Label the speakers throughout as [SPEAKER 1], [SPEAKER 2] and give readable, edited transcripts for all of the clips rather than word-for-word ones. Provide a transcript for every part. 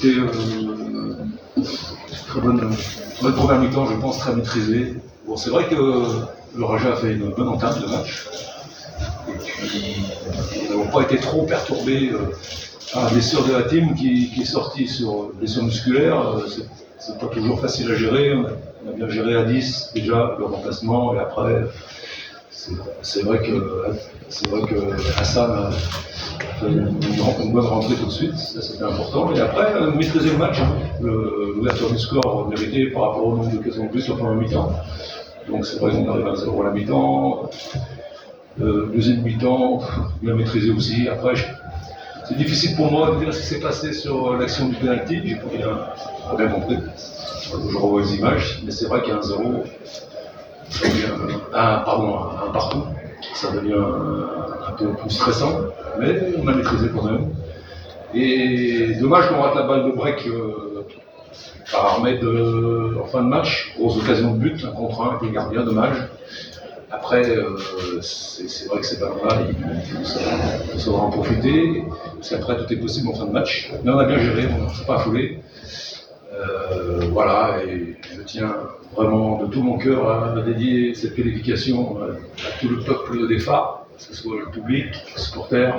[SPEAKER 1] Écoutez, très bonne première mi-temps, je pense, très maîtrisée. Bon, c'est vrai que le Raja a fait une bonne entame de match. Et puis, ils n'avons pas été trop perturbés par la blessure de Hatim qui est sortie sur blessure musculaire. C'est pas toujours facile à gérer. On a bien géré à 10 déjà le remplacement et après c'est vrai que Hassan a fait une bonne rentrée tout de suite, ça c'était important. Et après, maîtriser le match, l'ouverture du score méritée par rapport au nombre d'occasions de plus au premier mi-temps. Donc c'est vrai qu'on arrive à 0 à la mi-temps. Deuxième mi-temps, bien maîtrisé aussi. Après, c'est difficile pour moi de dire ce qui s'est passé sur l'action du penalty. J'ai pas bien compris. Je revois les images, mais c'est vrai qu'il y a un 0, un partout. Ça devient un peu plus stressant, mais on a maîtrisé quand même. Et dommage qu'on rate la balle de break par Ahmed en fin de match. Grosse occasion de but, 1 contre 1 avec les gardiens, dommage. Après, c'est vrai que c'est pas normal, il faudra en profiter, parce qu'après tout est possible en fin de match. Mais on a bien géré, on ne s'est pas affolé. Voilà, et je tiens vraiment de tout mon cœur à dédier cette qualification à tout le peuple des Phares, que ce soit le public, les supporters,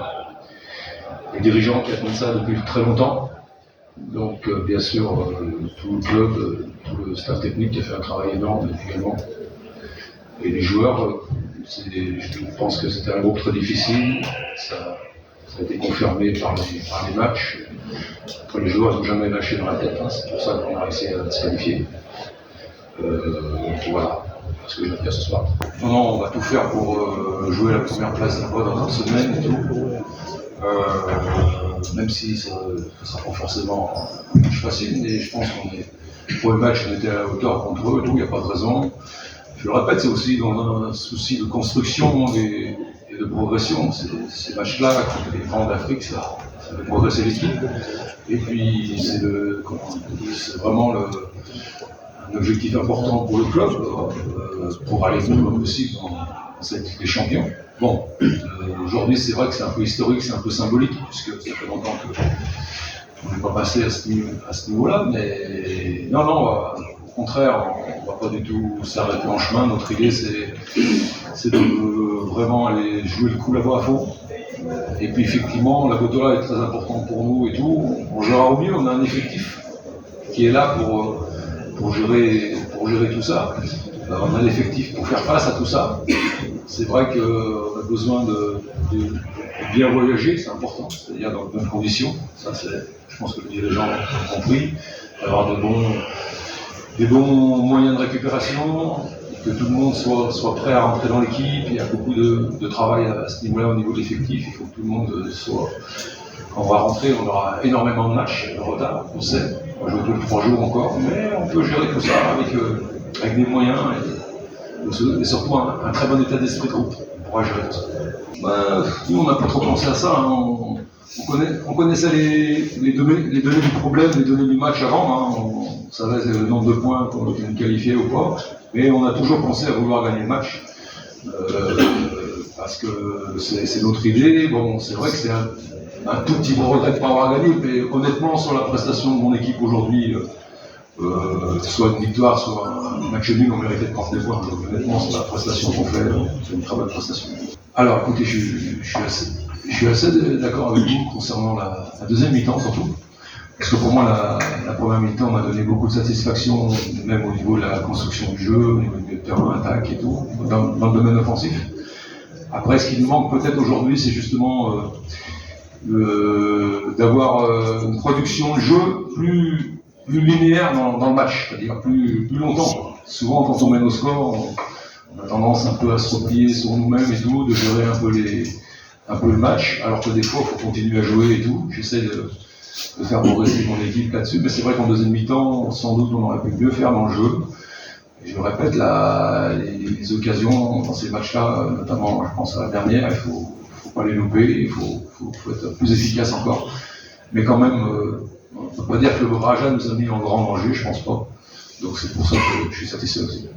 [SPEAKER 1] les dirigeants qui attendent ça depuis très longtemps. Donc bien sûr, tout le club, tout le staff technique qui a fait un travail énorme également. Et les joueurs, je pense que c'était un groupe très difficile, ça a été confirmé par les matchs. Après, les joueurs n'ont jamais lâché dans la tête, hein, c'est pour ça qu'on a réussi à se qualifier. Voilà, ce que je veux dire ce soir. Non, on va tout faire pour jouer la première place là-bas dans une semaine et tout. Même si ça ne sera pas forcément un match facile, mais je pense pour le match, on était à la hauteur contre eux et tout, il n'y a pas de raison. Je le répète, c'est aussi dans un souci de construction et de progression. Ces matchs-là, contre les grands d'Afrique, ça fait progresser l'équipe. Et puis, c'est vraiment un objectif important pour le club, pour aller le plus possible dans cette Ligue des Champions. Bon, aujourd'hui, c'est vrai que c'est un peu historique, c'est un peu symbolique, puisque ça fait longtemps qu'on n'est pas passé à ce niveau-là. Mais non, au contraire, on ne va pas du tout s'arrêter en chemin. Notre idée, c'est de vraiment aller jouer le coup là-bas à fond. Et puis effectivement, la Botola est très importante pour nous et tout. On jouera au mieux, on a un effectif qui est là pour gérer tout ça. On a l'effectif pour faire face à tout ça. C'est vrai qu'on a besoin de bien voyager, c'est important, c'est-à-dire dans de bonnes conditions. Ça, je pense que les gens ont compris. Avoir des bons moyens de récupération, que tout le monde soit prêt à rentrer dans l'équipe. Il y a beaucoup de travail à ce niveau-là au niveau de l'effectif. Il faut que tout le monde soit. Quand on va rentrer, on aura énormément de matchs de retard, on sait. On va jouer tous les 3 jours encore, mais on peut gérer tout ça avec des moyens et surtout un très bon état d'esprit de groupe. On pourra gérer tout ça. Nous, on n'a pas trop pensé à ça. Hein. On connaissait les données du problème, les données du match avant. Hein. On savait le nombre de points qu'on était qualifié ou pas. Mais on a toujours pensé à vouloir gagner le match. Parce que c'est notre idée. Bon, c'est vrai que c'est un tout petit peu regret de ne pas avoir gagné, mais honnêtement, sur la prestation de mon équipe aujourd'hui, soit une victoire, soit un match nul, on méritait de prendre des points. Donc, honnêtement, sur la prestation qu'on fait, c'est une très bonne prestation. Alors, écoutez, je suis assez d'accord avec vous concernant la deuxième mi-temps, surtout. Parce que pour moi, la première mi-temps m'a donné beaucoup de satisfaction, même au niveau de la construction du jeu, au niveau du terrain, attaque et tout, dans le domaine offensif. Après, ce qui nous manque peut-être aujourd'hui, c'est justement d'avoir une production de jeu plus linéaire dans le match, c'est-à-dire plus longtemps. Souvent, quand on mène au score, on a tendance un peu à se replier sur nous-mêmes et tout, de gérer un peu le match, alors que des fois, il faut continuer à jouer et tout. J'essaie de faire progresser mon équipe là-dessus, mais c'est vrai qu'en deuxième mi-temps, sans doute, on aurait pu mieux faire dans le jeu. Et je le répète, les occasions dans ces matchs-là, notamment, je pense à la dernière, il faut pas les louper, il faut être plus efficace encore. Mais quand même, on ne peut pas dire que le Raja nous a mis en grand danger, je pense pas. Donc c'est pour ça que je suis satisfait aussi.